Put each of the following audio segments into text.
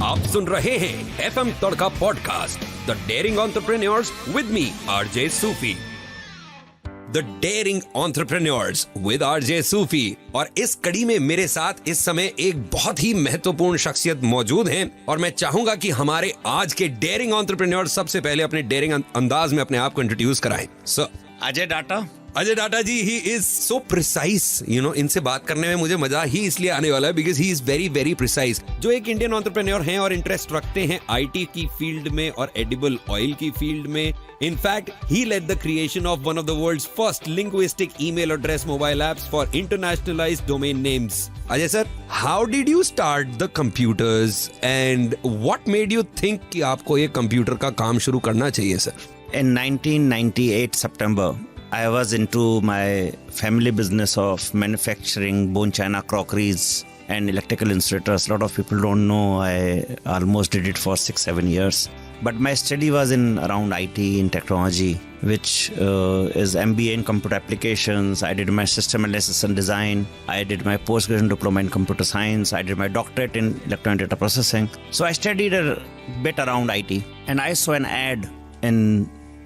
आप सुन रहे हैं FM Tadka podcast, the daring entrepreneurs with me RJ Sufi. The daring entrepreneurs with RJ Sufi. और इस कड़ी में मेरे साथ इस समय एक बहुत ही महत्वपूर्ण शख्सियत मौजूद हैं और मैं चाहूंगा कि हमारे आज के डेयरिंग एंटरप्रेन्योर्स सबसे पहले अपने डेयरिंग अंदाज में अपने आप को इंट्रोड्यूस कराएं। सर अजय डाटा। अजय डाटा जी, ही इज सो प्रिसाइज, इनसे बात करने में मुझे मजा ही इसलिए आने वाला है because he is very very precise. जो एक इंडियन एंटरप्रेन्योर हैं और इंटरेस्ट रखते हैं आईटी की फील्ड में और एडिबल ऑयल की फील्ड में। In fact he led the creation of one of the world's first linguistic email address mobile apps for internationalised domain names. Ajay sir, how did you start the computers and what made you think कि आपको ये computer का काम शुरू करना चाहिए sir? In 1998 September, I was into my family business of manufacturing bone china crockeries and electrical insulators. A lot of people don't know I almost did it for 6-7 years. But my study was in around IT and technology, which is MBA in computer applications. I did my system analysis and design. I did my postgraduate diploma in computer science. I did my doctorate in electronic data processing. So I studied a bit around IT, and I saw an ad in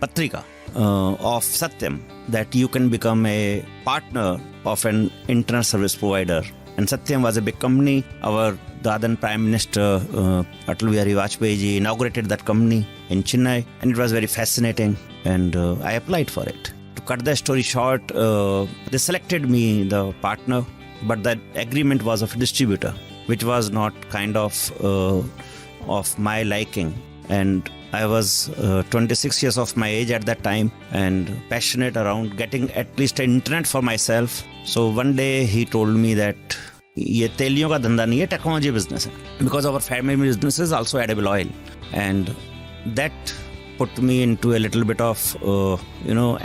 Patrika of Satyam that you can become a partner of an internet service provider. And Satyam was a big company. The then Prime Minister Atal Bihari Vajpayee ji inaugurated that company in Chennai, and it was very fascinating. And I applied for it. To cut the story short, they selected me the partner, but that agreement was of a distributor, which was not kind of my liking. And I was 26 years of my age at that time and passionate around getting at least an internet for myself. So one day he told me that ये तेलियों का धंधा नहीं है, technology business है, because our family business is also edible oil, and that put me into a little bit of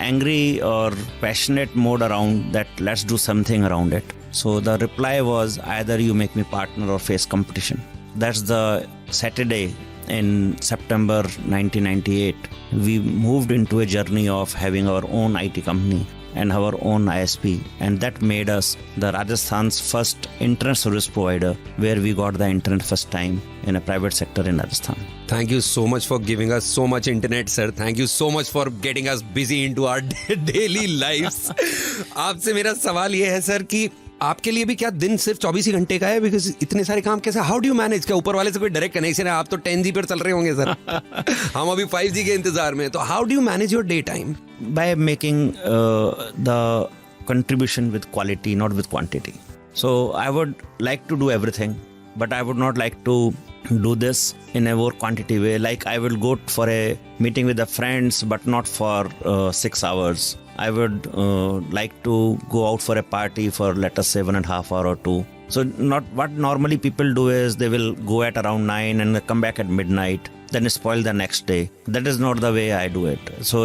angry or passionate mode around that. Let's do something around it. So the reply was either you make me partner or face competition. That's the Saturday in September 1998. We moved into a journey of having our own IT company and our own ISP, and that made us the Rajasthan's first internet service provider, where we got the internet first time in a private sector in Rajasthan. Thank you so much for giving us so much internet, sir. Thank you so much for getting us busy into our daily lives. आपसे मेरा सवाल ये है sir कि आपके लिए भी क्या दिन सिर्फ 24 ही घंटे का है? बिकॉज इतने सारे काम कैसे, हाउ डू यू मैनेज? क्या ऊपर वाले से कोई डायरेक्ट कनेक्शन है? आप तो 10G पर चल रहे होंगे सर। हम अभी 5G के इंतजार में। तो how do you manage your day time? By making the contribution with quality, not with quantity. So I would like to do everything, but I would not like to do this in a more quantity way. Like I will go for a meeting with the friends, but not for 6 hours. I would like to go out for a party for, let us say, 1.5 hours or 2. So not what normally people do is they will go at around 9 and come back at midnight, then spoil the next day. That is not the way I do it. So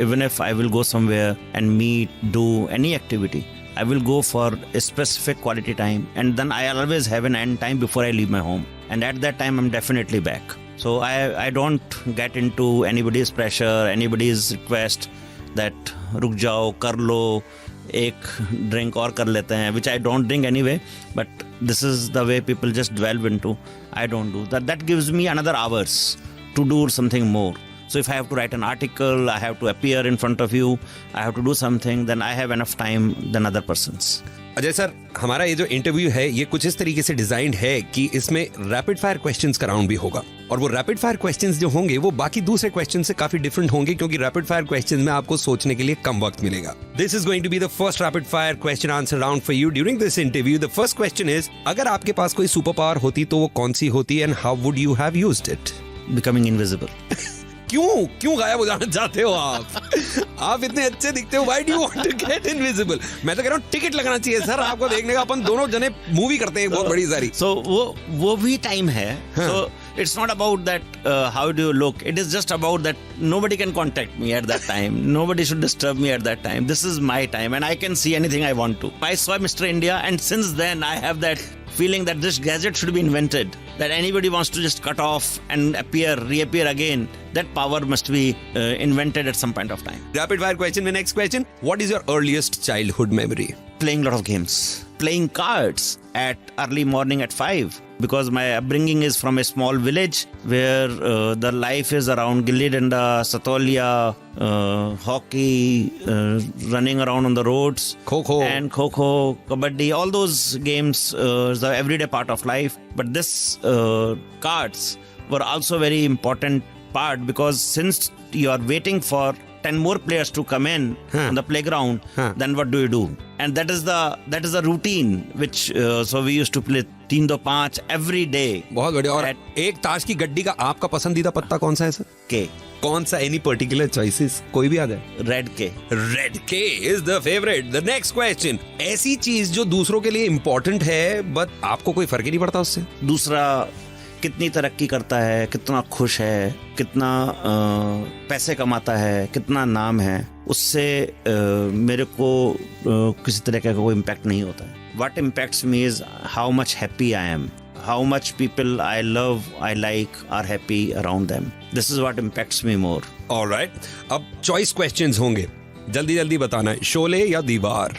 even if I will go somewhere and meet, do any activity, I will go for a specific quality time, and then I always have an end time before I leave my home. And at that time, I'm definitely back. So I don't get into anybody's pressure, anybody's request that रुक जाओ, कर लो, एक drink और कर लेते हैं, which I don't drink anyway, but this is the way people just delve into. I don't do that. That gives me another hours to do something more. So if I have to write an article, I have to appear in front of you, I have to do something, then I have enough time than other persons. Ajay sir, हमारा ये जो interview है ये कुछ इस तरीके से designed है कि इसमें रैपिड फायर क्वेश्चंस का राउंड भी होगा, और वो रैपिड फायर क्वेश्चंस जो होंगे वो बाकी दूसरे क्वेश्चन से काफी डिफरेंट होंगे, क्योंकि रैपिड फायर क्वेश्चंस में आपको सोचने के लिए कम वक्त मिलेगा। This is going to be the first rapid fire question answer round for you during this interview. The first question is, अगर आपके पास कोई सुपर पावर होती तो वो कौन सी होती and how would you have used it? Becoming invisible. क्यों गायब हो जाना चाहते हो आप इतने अच्छे दिखते हो, why do you want to get invisible? मैं तो कह रहा हूँ टिकट लगाना चाहिए सर आपको देखने का, अपन दोनों जने मूवी करते हैं बहुत बड़ी सारी। So वो भी टाइम है। So it's not about that how do you look, it is just about that nobody can contact me at that time, nobody should disturb me at that time. This is my time and I can see anything I want to. I saw Mr. India, and since then I have that feeling that this gadget should be invented, that anybody wants to just cut off and reappear again, that power must be invented at some point of time. Rapid fire question, my next question. What is your earliest childhood memory? Playing a lot of games. playing cards at early morning at 5, because my upbringing is from a small village where the life is around gilli danda, satolia, hockey, running around on the roads, Kho-kho. and kho-kho, kabaddi, all those games is the everyday part of life. But this cards were also very important part, because since you are waiting for 10 more players to come in on the playground, then what do? And that is the routine which so we used to play 3-2-5 every day. बहुत बढ़िया. और एक ताश की गड्डी का आपका पसंदीदा पत्ता कौन सा है सर? K. कौन सा? Any particular choices? कोई भी याद है? Red K. रेड के is the favourite. The next question. ऐसी चीज जो दूसरों के लिए इंपॉर्टेंट है बट आपको कोई फर्क ही नहीं पड़ता उससे? दूसरा कितनी तरक्की करता है, कितना खुश है, कितना पैसे कमाता है, कितना नाम है, उससे मेरे को किसी तरह का कोई इम्पैक्ट नहीं होता है. What impacts me is how much happy I am, how much people I love, I like are happy around them. This is what impacts me more. Alright. अब चॉइस क्वेश्चंस होंगे, जल्दी जल्दी बताना है. शोले या दीवार?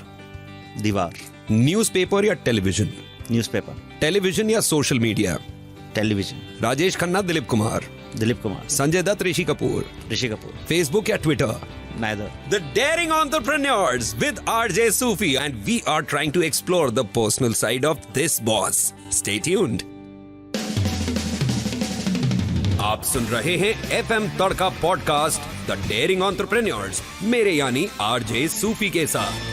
दीवार. न्यूज़पेपर या टेलीविजन? न्यूज़पेपर. टेलीविजन या social media? Television. Rajesh Khanna, Dilip Kumar? Dilip Kumar. Sanjay Dutt, Rishi Kapoor? Rishi Kapoor. Facebook या Twitter? Neither. The Daring Entrepreneurs with Ajay Sufi, and we are trying to explore the personal side of this boss. Stay tuned. आप सुन रहे हैं FM Tadka podcast the daring entrepreneurs, मेरे यानी RJ Sufi के साथ.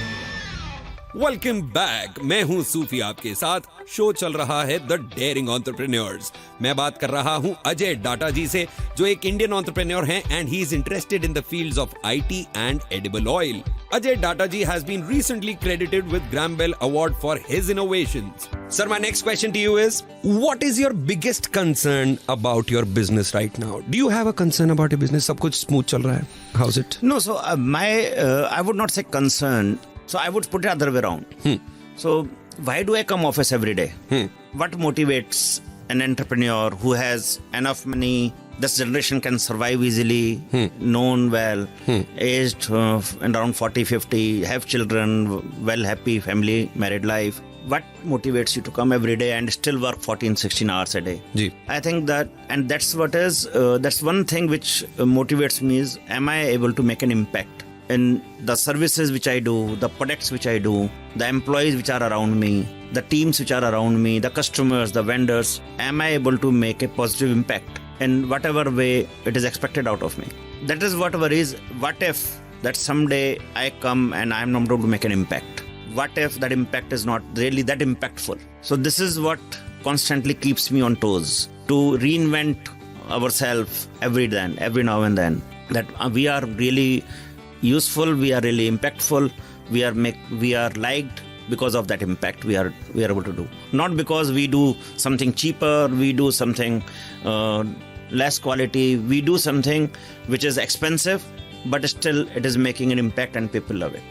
Welcome back. मैं हूं सूफी आपके साथ. शो चल रहा है द डेयरिंग एंटरप्रेन्योर्स. मैं बात कर रहा हूं अजय डाटा जी से, जो एक इंडियन एंटरप्रेन्योर हैं and he is interested in the fields of IT and edible oil. Ajay Data ji has been recently credited with Graham Bell Award for his innovations. Sir, my next question to you is, what is your biggest concern about your business right now? Do you have a concern about your business? सब कुछ smooth चल रहा है? How's it? No, so I would not say concern. So I would put it other way around. So why do I come office every day? What motivates an entrepreneur who has enough money? This generation can survive easily, known well, aged and around 40-50, have children, well happy family, married life. What motivates you to come every day and still work 14-16 hours a day? Ji. I think that, and that's one thing which motivates me is, am I able to make an impact in the services which I do, the products which I do, the employees which are around me, the teams which are around me, the customers, the vendors? Am I able to make a positive impact in whatever way it is expected out of me? That is what worries. What if that someday I come and I am not able to make an impact? What if that impact is not really that impactful? So this is what constantly keeps me on toes, to reinvent ourselves every now and then, that we are really useful, we are really impactful, we are liked because of that impact we are able to do. Not because we do something cheaper, we do something less quality, we do something which is expensive, but still it is making an impact and people love it.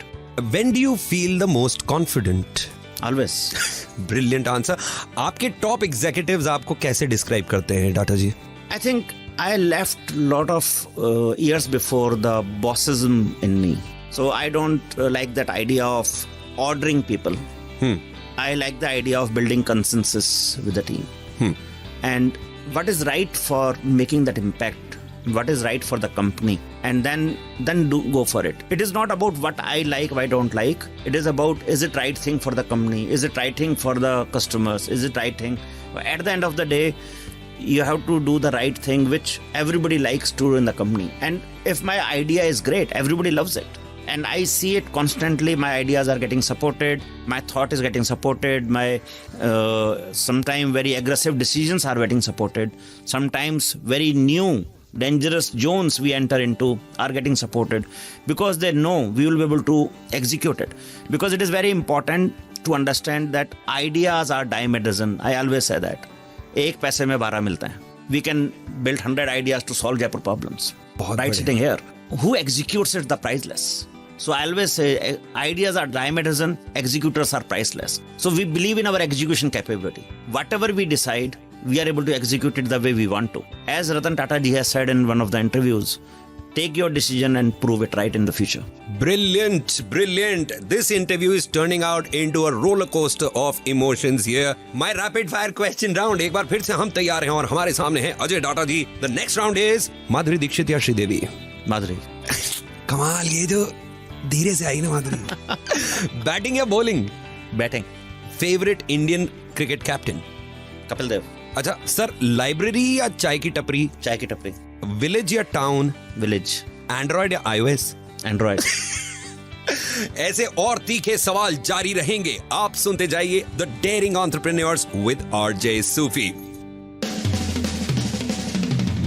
When do you feel the most confident? Always. Brilliant answer. आपके top executives आपको कैसे describe करते हैं Data ji? I think I left a lot of years before the bossism in me. So I don't like that idea of ordering people. I like the idea of building consensus with the team. And what is right for making that impact, what is right for the company, and then go for it. It is not about what I like, what I don't like. It is about, is it right thing for the company? Is it right thing for the customers? Is it right thing? At the end of the day, you have to do the right thing which everybody likes to do in the company. And if my idea is great, everybody loves it. And I see it constantly. My ideas are getting supported. My thought is getting supported. My sometimes very aggressive decisions are getting supported. Sometimes very new, dangerous zones we enter into are getting supported, because they know we will be able to execute it. Because it is very important to understand that ideas are dime a dozen. I always say that. एक पैसे में 12 मिलते हैं. We can build 100 ideas to solve Jaipur problems. Right sitting here. Who executes it, the priceless. So I always say ideas are dime a dozen, executors are priceless. So we believe in our execution capability. Whatever we decide, we are able to execute it the way we want to. As Ratan Tata ji has said in one of the interviews, take your decision and prove it right in the future. Brilliant, brilliant. This interview is turning out into a roller coaster of emotions here. My rapid fire question round. एक बार फिर से हम तैयार हैं और हमारे सामने है Ajay Data ji. The next round is Madhuri Dixit या श्रीदेवी? Madhuri. कमाल, ये जो धीरे से आई ना माधुरी. बैटिंग या bowling? Batting. Favourite Indian cricket captain? Kapil Dev. अच्छा सर, लाइब्रेरी या चाय की टपरी? Chai ki tapri. विलेज या टाउन? Village. एंड्रॉइड या iOS? Android. ऐसे और तीखे सवाल जारी रहेंगे. आप सुनते जाइए the daring entrepreneurs with RJ Sufi.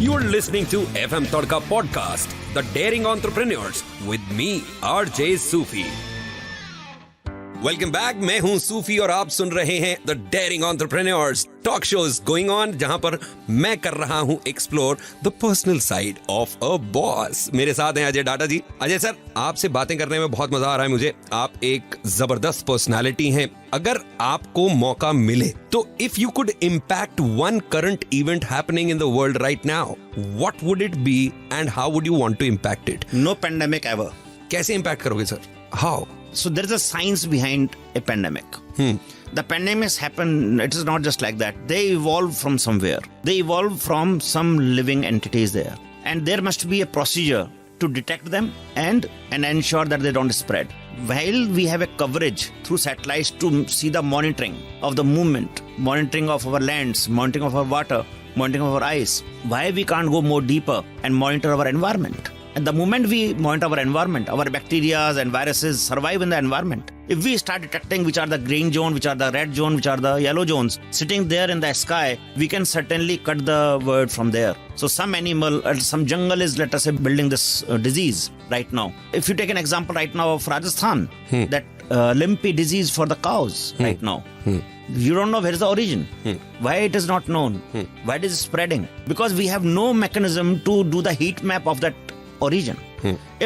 You're listening to FM Tadka podcast, the daring entrepreneurs with me, RJ Sufi. Welcome back. मैं हूं सूफी और आप सुन रहे हैं the daring entrepreneurs. Talk shows going on जहां पर मैं कर रहा हूं explore the personal side of a boss. मेरे साथ हैं अजय डाटा जी. अजय सर, आपसे बातें करने में बहुत मजा आ रहा है मुझे. आप एक जबरदस्त पर्सनालिटी हैं. अगर आपको मौका मिले तो if you could impact one current event happening in the world right now, what would it be and how would you want to impact it? No pandemic ever. कैसे इम्पैक्ट करोगे sir? How? So there is a science behind a pandemic. The pandemics happen, it is not just like that. They evolve from somewhere. They evolve from some living entities there. And there must be a procedure to detect them and ensure that they don't spread. While we have a coverage through satellites to see the monitoring of the movement, monitoring of our lands, monitoring of our water, monitoring of our ice, why we can't go more deeper and monitor our environment? And the moment we monitor our environment, our bacteria and viruses survive in the environment. If we start detecting which are the green zone, which are the red zone, which are the yellow zones sitting there in the sky, we can certainly cut the word from there. So some animal, some jungle is, let us say, building this disease right now. If you take an example right now of Rajasthan, that limpy disease for the cows right now. You don't know where is the origin. Why it is not known. Why it is spreading. Because we have no mechanism to do the heat map of that origin.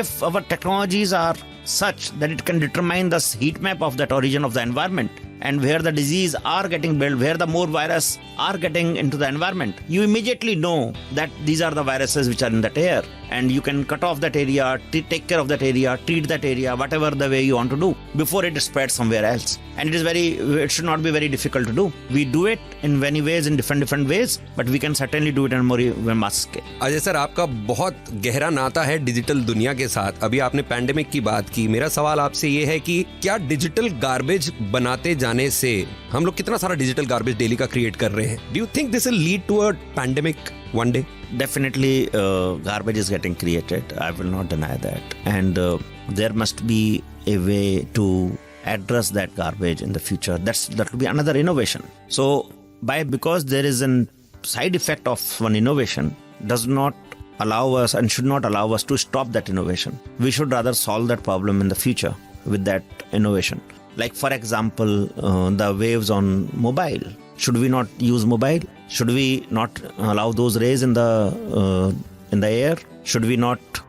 If our technologies are such that it can determine the heat map of that origin of the environment and where the disease are getting built, where the more virus are getting into the environment, you immediately know that these are the viruses which are in that air, and you can cut off that area, take care of that area, treat that area, whatever the way you want to do before it spreads somewhere else. And it should not be very difficult to do. We do it in many ways, in different ways, but we can certainly do it on more mass scale. Ajay sir, आपका बहुत गहरा नाता है digital दुनिया के साथ. अभी आपने पैंडेमिक की बात की. मेरा सवाल आपसे ये है कि क्या डिजिटल गार्बेज बनाते जाने से हम लोग कितना सारा डिजिटल गार्बेज डेली का क्रिएट कर रहे हैं? Do you think this will lead to a pandemic one day? Definitely garbage is getting created. I will not deny that. And there must be a way to address that garbage in the future. That will be another innovation. So because there is a side effect of one innovation does not allow us and should not allow us to stop that innovation. We should rather solve that problem in the future with that innovation. Like for example, the waves on mobile. Should we not use mobile? Should we not allow those rays in the air? Should we not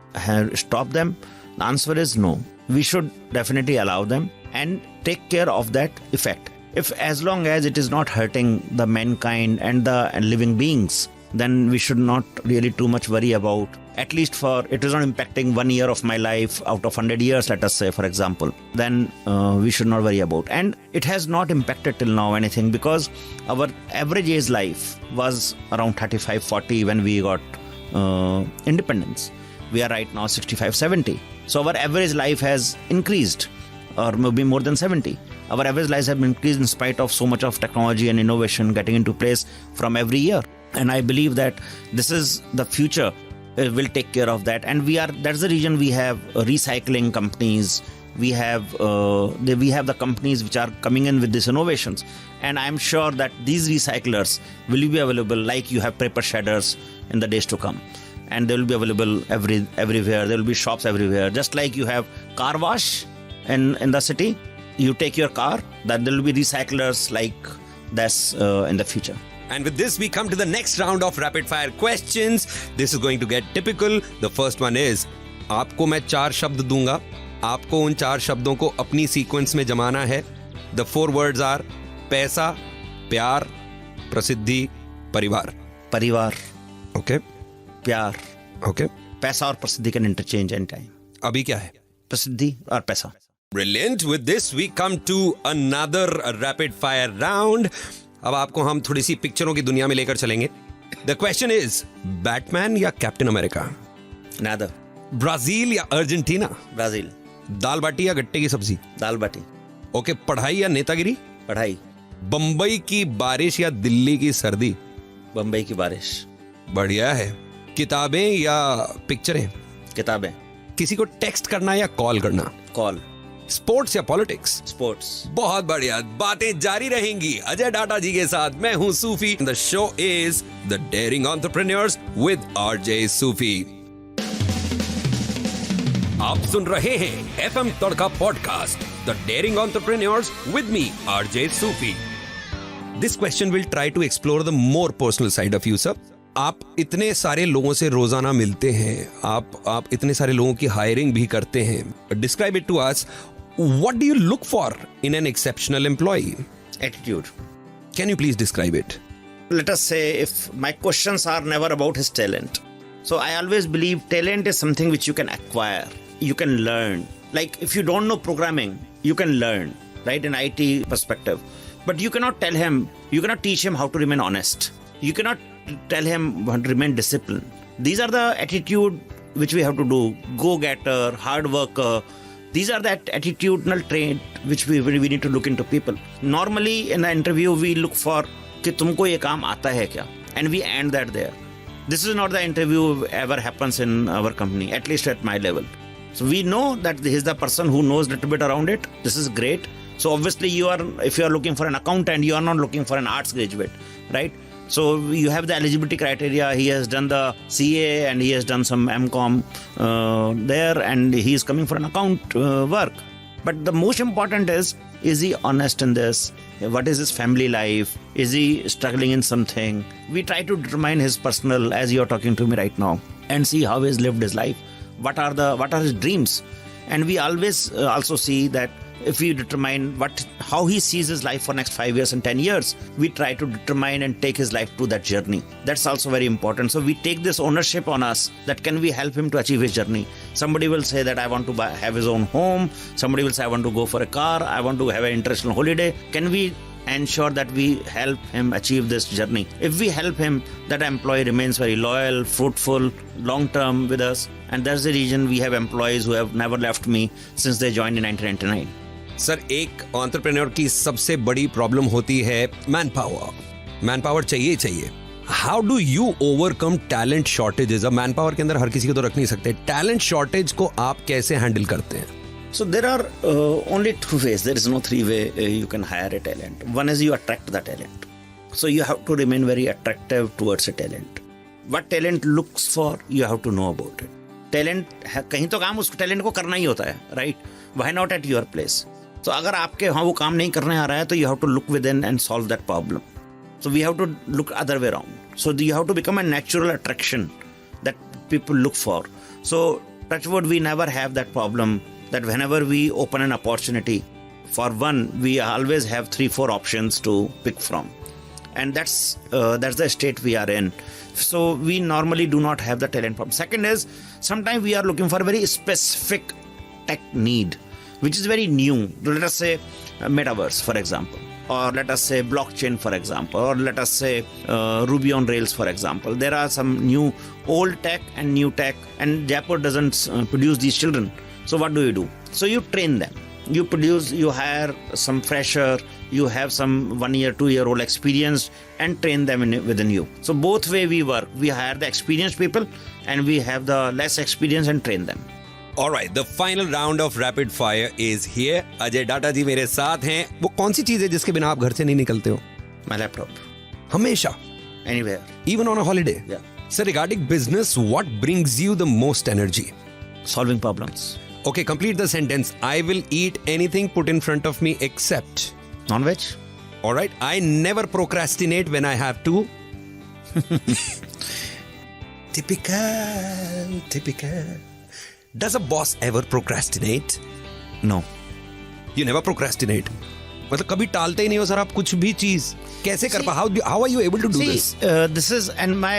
stop them? The answer is no. We should definitely allow them and take care of that effect. If as long as it is not hurting the mankind and the living beings, then we should not really too much worry about, at least for it is not impacting 1 year of my life out of 100 years, let us say, for example, then we should not worry about. And it has not impacted till now anything, because our average age life was around 35-40 when we got independence. We are right now 65-70. So our average life has increased, or maybe more than 70. Our average lives have increased in spite of so much of technology and innovation getting into place from every year. And I believe that this is the future will take care of that. And that's the reason we have recycling companies. We have the companies which are coming in with these innovations. And I'm sure that these recyclers will be available, like you have paper shedders in the days to come. And they will be available everywhere. There will be shops everywhere. Just like you have car wash in the city, you take your car, that there will be recyclers like this in the future. And with this, we come to the next round of rapid fire questions. This is going to get typical. The first one is, आपको मैं 4 शब्द दूंगा. आपको उन 4 शब्दों को अपनी sequence में जमाना है. The 4 words are पैसा, प्यार, प्रसिद्धि, परिवार. परिवार. Okay. प्यार. Okay. पैसा और प्रसिद्धि कैन इंटरचेंज एनी टाइम. अभी क्या है? प्रसिद्धि और पैसा. Brilliant. With this, we come to another rapid fire round. अब आपको हम थोड़ी सी पिक्चरों की दुनिया में लेकर चलेंगे. The question is, बैटमैन या कैप्टन अमेरिका? Neither. ब्राजील या अर्जेंटीना? ब्राजील. दाल बाटी या गट्टे की सब्जी? दाल बाटी. ओके, पढ़ाई या नेतागिरी? पढ़ाई. बंबई की बारिश या दिल्ली की सर्दी? बंबई की बारिश. बढ़िया है. किताबें या पिक्चरें? किताबें. किसी को टेक्स्ट करना या कॉल करना? कॉल. स्पोर्ट्स या पॉलिटिक्स? स्पोर्ट्स. बहुत बढ़िया. बातें जारी रहेंगी अजय डाटा जी के साथ. मैं हूं Sufi. The show is the daring entrepreneurs with RJ Sufi. आप सुन रहे हैं FM Tadka podcast, the daring entrepreneurs with me RJ Sufi. This question will try to explore the more personal side of you sir. आप इतने सारे लोगों से रोजाना मिलते हैं, आप इतने सारे लोगों की हायरिंग भी करते हैं. Describe it to us. What do you look for in an exceptional employee? Attitude. Can you please describe it? Let us say if my questions are never about his talent. So I always believe talent is something which you can acquire. You can learn. Like if you don't know programming, you can learn, right? In IT perspective. But you cannot tell him, you cannot teach him how to remain honest. You cannot tell him how to remain disciplined. These are the attitude which we have to do. Go-getter, hard worker. These are the attitudinal trait which we need to look into people. Normally in an interview we look for कि तुमको ये काम आता है क्या, and we end that there. This is not the interview ever happens in our company, at least at my level. So we know that he is the person who knows a little bit around it. This is great. So obviously if you are looking for an accountant, you are not looking for an arts graduate, right? So you have the eligibility criteria. He has done the CA and he has done some MCom there, and he is coming for an account work. But the most important is he honest in this? What is his family life? Is he struggling in something? We try to determine his personal, as you are talking to me right now, and see how he has lived his life. What are his dreams? And we always also see that if we determine how he sees his life for next 5 years and 10 years, we try to determine and take his life to that journey. That's also very important. So we take this ownership on us, that can we help him to achieve his journey. Somebody will say that I want to have his own home. Somebody will say I want to go for a car. I want to have an international holiday. Can we ensure that we help him achieve this journey? If we help him, that employee remains very loyal, fruitful, long term with us. And that's the reason we have employees who have never left me since they joined in 1999. Sir, एक entrepreneur की सबसे बड़ी problem होती है man power चाहिए. How do you overcome talent shortages? अब man power के अंदर हर किसी को तो रख नहीं सकते. टैलेंट शॉर्टेज को आप कैसे हैंडल करते हैं? So there are only two ways. There is no three way you can hire a talent. One is you attract the talent. So you have to remain very attractive towards a talent. What talent looks for, you have to know about it. Talent कहीं तो काम उस talent को करना ही होता है, right? Why not at your place? तो अगर आपके वहाँ वो काम नहीं करने आ रहा है, तो you have to look within and solve that problem. So we have to look other way around. So you have to become a natural attraction that people look for. So touch wood, we never have that problem that whenever we open an opportunity, for one, we always have 3-4 options to pick from. And that's the state we are in. So we normally do not have the talent problem. Second is, sometimes we are looking for a very specific tech need, which is very new. Let us say metaverse, for example, or let us say blockchain, for example, or let us say Ruby on Rails, for example. There are some new old tech and new tech, and Jaipur doesn't produce these children. So what do? So you train them. You hire some fresher, you have some 1 year, 2 year old experience, and train them within you. So both way we work. We hire the experienced people, and we have the less experience and train them. Alright, the final round of rapid fire is here. Ajay Data ji मेरे साथ हैं. वो कौन सी चीज है जिसके बिना आप घर से नहीं निकलते हो? My laptop. हमेशा? Anywhere. Even on a holiday? Yeah. So regarding business, what brings you the most energy? Solving problems. Okay, complete the sentence. I will eat anything put in front of me except... Non-veg. Alright, I never procrastinate when I have to... Typical. Does a boss ever procrastinate? No. You never procrastinate? मतलब कभी टालते ही नहीं हो sir आप कुछ भी चीज, कैसे कर पा, how are you able to do this? This is, and my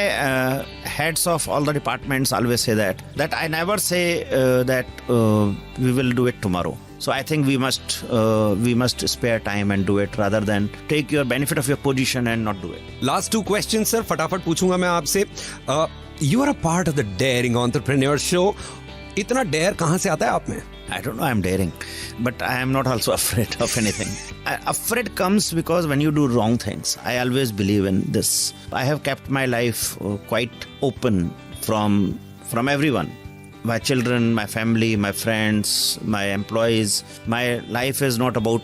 heads of all the departments always say that I never say that we will do it tomorrow. So I think we must spare time and do it rather than take your benefit of your position and not do it. Last two questions sir, फटाफट पूछूंगा मैं आपसे. You are a part of the Daring Entrepreneur Show. इतना dare कहाँ से आता है आप में? I don't know, I'm daring, but I am not also afraid of anything. Afraid comes because when you do wrong things. I always believe in this. I have kept my life quite open from everyone. My children, my family, my friends, my employees. My life is not about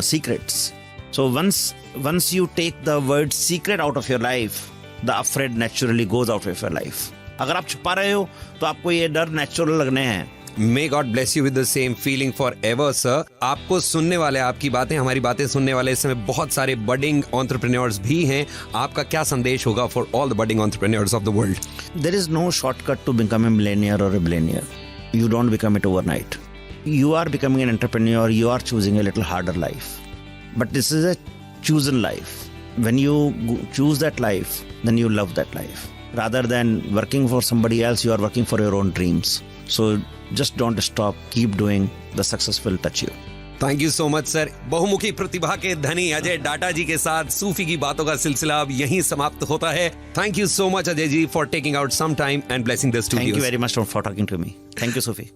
secrets. So once you take the word secret out of your life, the afraid naturally goes out of your life. अगर आप छुपा रहे हो तो आपको ये डर natural लगने हैं. May God bless you with the same feeling forever, sir. आपको सुनने वाले, आपकी बातें, हमारी बातें सुनने वाले इस समय बहुत सारे budding entrepreneurs भी हैं. आपका क्या संदेश होगा for all the budding entrepreneurs of the world? There is no shortcut to become a millionaire or a billionaire. You don't become it overnight. You are becoming an entrepreneur. You are choosing a little harder life. But this is a chosen life. When you choose that life, then you love that life. Rather than working for somebody else, you are working for your own dreams. So just don't stop. Keep doing. The success will touch you. Thank you so much sir. बहुमुखी प्रतिभा के धनी अजय डाटा जी के साथ सूफी की बातों का सिलसिला अब यहीं समाप्त होता है. Thank you so much Ajay ji for taking out some time and blessing the studio. Thank you very much for talking to me. Thank you, Sufi.